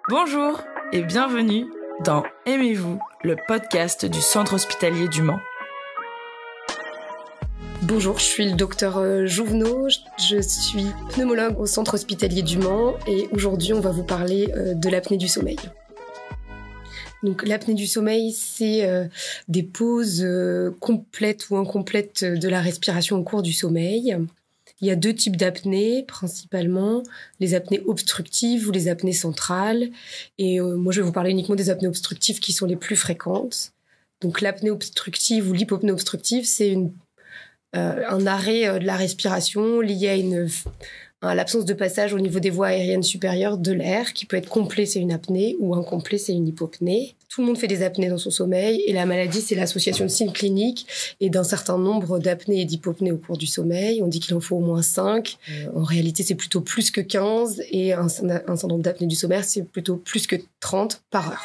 Bonjour et bienvenue dans Aimez-vous, le podcast du Centre hospitalier du Mans. Bonjour, je suis le docteur Jouvenot, je suis pneumologue au Centre hospitalier du Mans et aujourd'hui on va vous parler de l'apnée du sommeil. Donc l'apnée du sommeil, c'est des pauses complètes ou incomplètes de la respiration au cours du sommeil. Il y a deux types d'apnées, principalement, les apnées obstructives ou les apnées centrales. Et moi, je vais vous parler uniquement des apnées obstructives qui sont les plus fréquentes. Donc l'apnée obstructive ou l'hypopnée obstructive, c'est un arrêt de la respiration lié à l'absence de passage au niveau des voies aériennes supérieures de l'air, qui peut être complet, c'est une apnée, ou incomplet, c'est une hypopnée. Tout le monde fait des apnées dans son sommeil, et la maladie, c'est l'association de signes cliniques et d'un certain nombre d'apnées et d'hypopnées au cours du sommeil. On dit qu'il en faut au moins 5. En réalité, c'est plutôt plus que 15, et un syndrome d'apnée du sommeil, c'est plutôt plus que 30 par heure.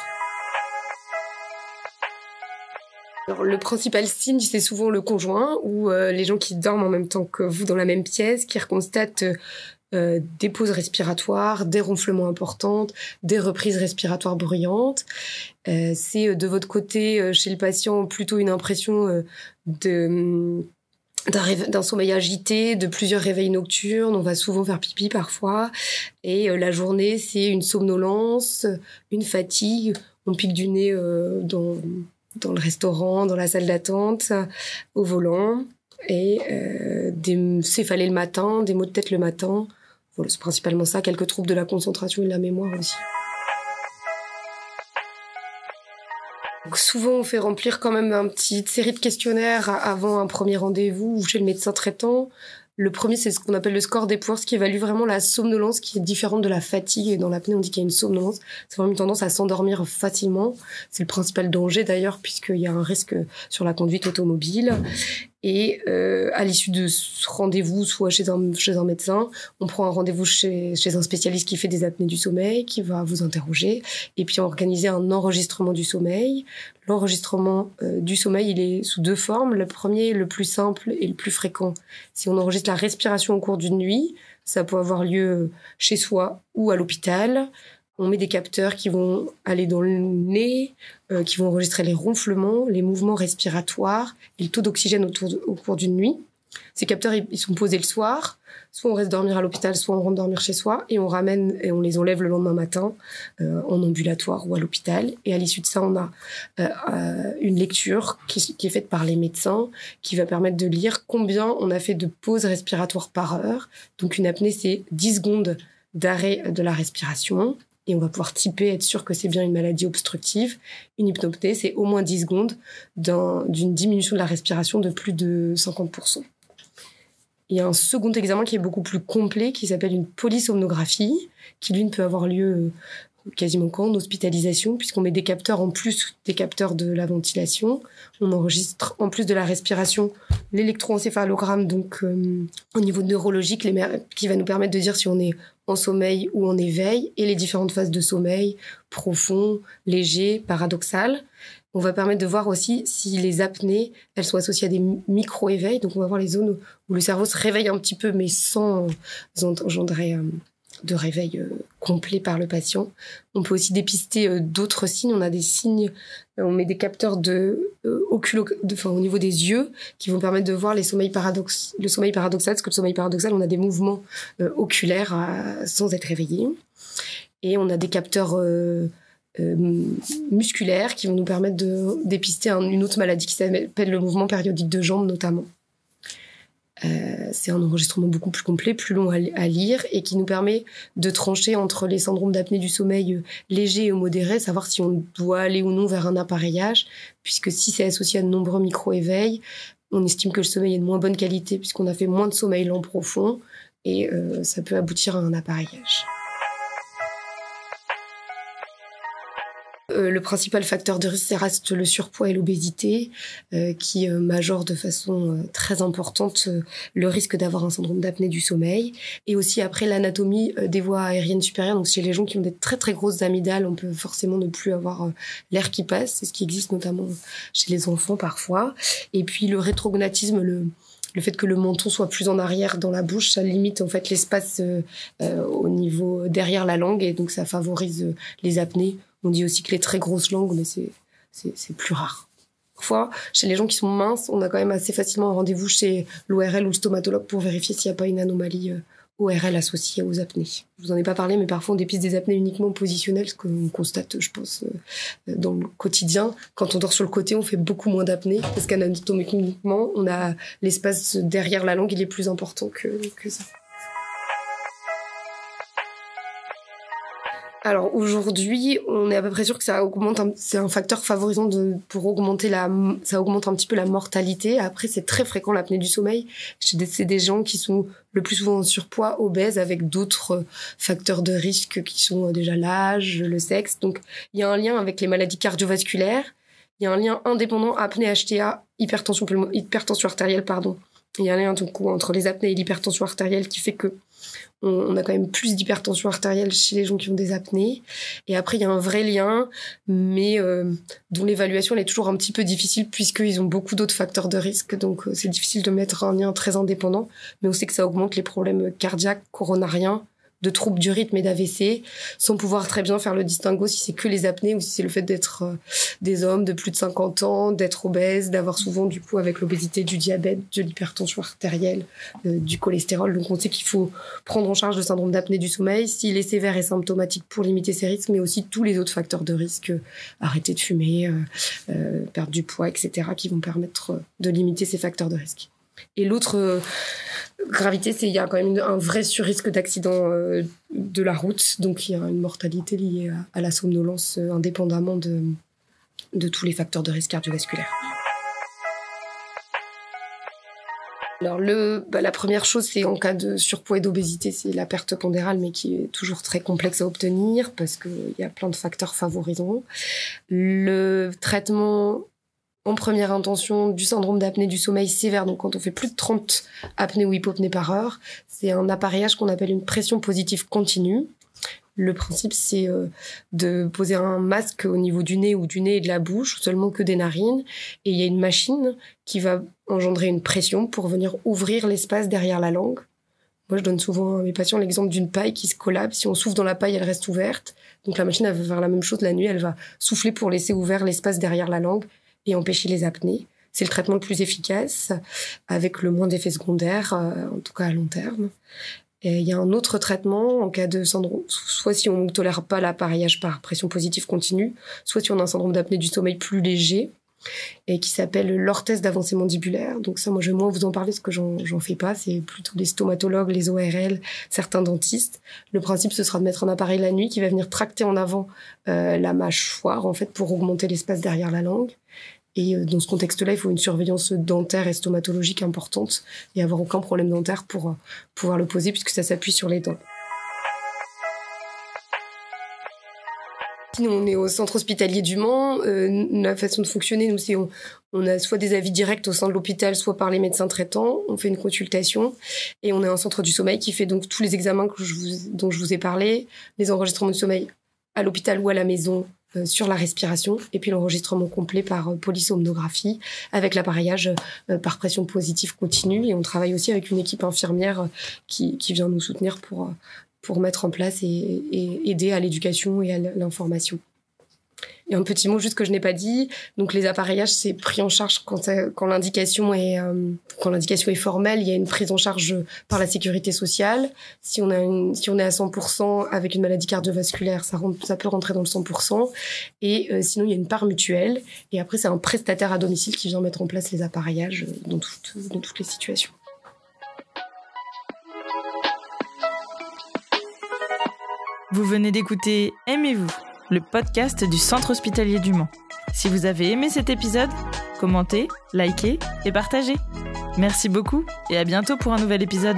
Alors, le principal signe, c'est souvent le conjoint ou les gens qui dorment en même temps que vous dans la même pièce, qui constatent des pauses respiratoires, des ronflements importants, des reprises respiratoires bruyantes. C'est de votre côté, chez le patient, plutôt une impression d'un sommeil agité, de plusieurs réveils nocturnes. On va souvent faire pipi parfois. Et la journée, c'est une somnolence, une fatigue. On pique du nez dans le restaurant, dans la salle d'attente, au volant, et des céphalées le matin, des maux de tête le matin. Voilà, c'est principalement ça, quelques troubles de la concentration et de la mémoire aussi. Donc souvent, on fait remplir quand même une petite série de questionnaires avant un premier rendez-vous ou chez le médecin traitant. Le premier, c'est ce qu'on appelle le score d'Epworth, qui évalue vraiment la somnolence, qui est différente de la fatigue. Et dans l'apnée, on dit qu'il y a une somnolence. C'est vraiment une tendance à s'endormir facilement. C'est le principal danger d'ailleurs, puisqu'il y a un risque sur la conduite automobile. Et à l'issue de ce rendez-vous, soit chez un médecin, on prend un rendez-vous chez un spécialiste qui fait des apnées du sommeil, qui va vous interroger, et puis organiser un enregistrement du sommeil. L'enregistrement du sommeil, il est sous deux formes. Le premier, le plus simple et le plus fréquent, si on enregistre la respiration au cours d'une nuit, ça peut avoir lieu chez soi ou à l'hôpital. On met des capteurs qui vont aller dans le nez, qui vont enregistrer les ronflements, les mouvements respiratoires et le taux d'oxygène au cours d'une nuit. Ces capteurs, ils sont posés le soir. Soit on reste dormir à l'hôpital, soit on rentre dormir chez soi et on ramène et on les enlève le lendemain matin en ambulatoire ou à l'hôpital. Et à l'issue de ça, on a une lecture qui est faite par les médecins qui va permettre de lire combien on a fait de pauses respiratoires par heure. Donc une apnée, c'est 10 secondes d'arrêt de la respiration. Et on va pouvoir typer, être sûr que c'est bien une maladie obstructive. Une hypnopnée, c'est au moins 10 secondes d'une diminution de la respiration de plus de 50%. Il y a un second examen qui est beaucoup plus complet, qui s'appelle une polysomnographie, qui lui ne peut avoir lieu quasiment qu'en hospitalisation, puisqu'on met des capteurs en plus des capteurs de la ventilation. On enregistre en plus de la respiration l'électroencéphalogramme, donc au niveau neurologique, qui va nous permettre de dire si on est en sommeil ou en éveil, et les différentes phases de sommeil, profond, léger, paradoxal. On va permettre de voir aussi si les apnées, elles sont associées à des micro-éveils. Donc on va voir les zones où le cerveau se réveille un petit peu, mais sans engendrer de réveil complet par le patient. On peut aussi dépister d'autres signes. On a des signes, on met des capteurs au niveau des yeux qui vont permettre de voir le sommeil paradoxal. Parce que le sommeil paradoxal, on a des mouvements oculaires sans être réveillé. Et on a des capteurs musculaires qui vont nous permettre de dépister une autre maladie qui s'appelle le mouvement périodique de jambes notamment. C'est un enregistrement beaucoup plus complet, plus long à lire et qui nous permet de trancher entre les syndromes d'apnée du sommeil légers et modérés, savoir si on doit aller ou non vers un appareillage, puisque si c'est associé à de nombreux micro-éveils, on estime que le sommeil est de moins bonne qualité puisqu'on a fait moins de sommeil lent profond et ça peut aboutir à un appareillage. Le principal facteur de risque, ça reste le surpoids et l'obésité, qui majorent de façon très importante le risque d'avoir un syndrome d'apnée du sommeil. Et aussi après l'anatomie des voies aériennes supérieures, donc chez les gens qui ont des très très grosses amygdales, on peut forcément ne plus avoir l'air qui passe, c'est ce qui existe notamment chez les enfants parfois. Et puis le rétrognatisme, le fait que le menton soit plus en arrière dans la bouche, ça limite en fait l'espace au niveau derrière la langue et donc ça favorise les apnées. On dit aussi que les très grosses langues, mais c'est plus rare. Parfois, chez les gens qui sont minces, on a quand même assez facilement un rendez-vous chez l'ORL ou le stomatologue pour vérifier s'il n'y a pas une anomalie ORL associée aux apnées. Je vous en ai pas parlé, mais parfois on dépiste des apnées uniquement positionnelles, ce qu'on constate, je pense, dans le quotidien. Quand on dort sur le côté, on fait beaucoup moins d'apnées, parce qu'anatomiquement, on a l'espace derrière la langue, il est plus important que ça. Alors aujourd'hui, on est à peu près sûr que ça augmente, c'est un facteur favorisant pour augmenter ça augmente un petit peu la mortalité. Après, c'est très fréquent l'apnée du sommeil. C'est des gens qui sont le plus souvent en surpoids, obèses, avec d'autres facteurs de risque qui sont déjà l'âge, le sexe. Donc, il y a un lien avec les maladies cardiovasculaires. Il y a un lien indépendant apnée HTA, hypertension artérielle, Il y a un lien entre les apnées et l'hypertension artérielle qui fait que on a quand même plus d'hypertension artérielle chez les gens qui ont des apnées. Et après, il y a un vrai lien, mais dont l'évaluation elle est toujours un petit peu difficile puisqu'ils ont beaucoup d'autres facteurs de risque. Donc, c'est difficile de mettre un lien très indépendant. Mais on sait que ça augmente les problèmes cardiaques, coronariens, de troubles du rythme et d'AVC, sans pouvoir très bien faire le distinguo si c'est que les apnées ou si c'est le fait d'être des hommes de plus de 50 ans, d'être obèses, d'avoir souvent du coup avec l'obésité du diabète, de l'hypertension artérielle, du cholestérol. Donc on sait qu'il faut prendre en charge le syndrome d'apnée du sommeil s'il est sévère et symptomatique pour limiter ces risques, mais aussi tous les autres facteurs de risque, arrêter de fumer, perdre du poids, etc., qui vont permettre de limiter ces facteurs de risque. Et l'autre gravité, c'est il y a quand même un vrai surrisque d'accident de la route. Donc, il y a une mortalité liée à la somnolence indépendamment de tous les facteurs de risque cardiovasculaire. Alors, la première chose, c'est en cas de surpoids et d'obésité, c'est la perte pondérale, mais qui est toujours très complexe à obtenir parce qu'il y a plein de facteurs favorisants. Le traitement en première intention du syndrome d'apnée du sommeil sévère, donc quand on fait plus de 30 apnées ou hypopnées par heure, c'est un appareillage qu'on appelle une pression positive continue. Le principe, c'est de poser un masque au niveau du nez ou et de la bouche, seulement que des narines, et il y a une machine qui va engendrer une pression pour venir ouvrir l'espace derrière la langue. Moi, je donne souvent à mes patients l'exemple d'une paille qui se collapse. Si on souffle dans la paille, elle reste ouverte. Donc la machine, elle va faire la même chose la nuit, elle va souffler pour laisser ouvert l'espace derrière la langue et empêcher les apnées. C'est le traitement le plus efficace, avec le moins d'effets secondaires, en tout cas à long terme. Et il y a un autre traitement en cas de syndrome, soit si on ne tolère pas l'appareillage par pression positive continue, soit si on a un syndrome d'apnée du sommeil plus léger, et qui s'appelle l'orthèse d'avancée mandibulaire. Donc ça, moi, je vais moins vous en parler parce que j'en fais pas. C'est plutôt les stomatologues, les ORL, certains dentistes. Le principe, ce sera de mettre un appareil la nuit qui va venir tracter en avant la mâchoire, en fait, pour augmenter l'espace derrière la langue. Et dans ce contexte-là, il faut une surveillance dentaire et stomatologique importante et avoir aucun problème dentaire pour pouvoir le poser puisque ça s'appuie sur les dents. Nous, on est au centre hospitalier du Mans. La façon de fonctionner, nous, c'est on a soit des avis directs au sein de l'hôpital, soit par les médecins traitants. On fait une consultation et on est un centre du sommeil qui fait donc tous les examens dont je vous ai parlé, les enregistrements de sommeil à l'hôpital ou à la maison sur la respiration et puis l'enregistrement complet par polysomnographie avec l'appareillage par pression positive continue. Et on travaille aussi avec une équipe infirmière qui vient nous soutenir pour mettre en place et aider à l'éducation et à l'information. Et un petit mot juste que je n'ai pas dit. Donc les appaillages, c'est pris en charge quand l'indication est formelle. Il y a une prise en charge par la sécurité sociale. Si on est à 100% avec une maladie cardiovasculaire, ça peut rentrer dans le 100%. Et sinon, il y a une part mutuelle. Et après, c'est un prestataire à domicile qui vient mettre en place les appaillages dans toutes les situations. Vous venez d'écouter Aimez-vous, le podcast du Centre hospitalier du Mans. Si vous avez aimé cet épisode, commentez, likez et partagez. Merci beaucoup et à bientôt pour un nouvel épisode.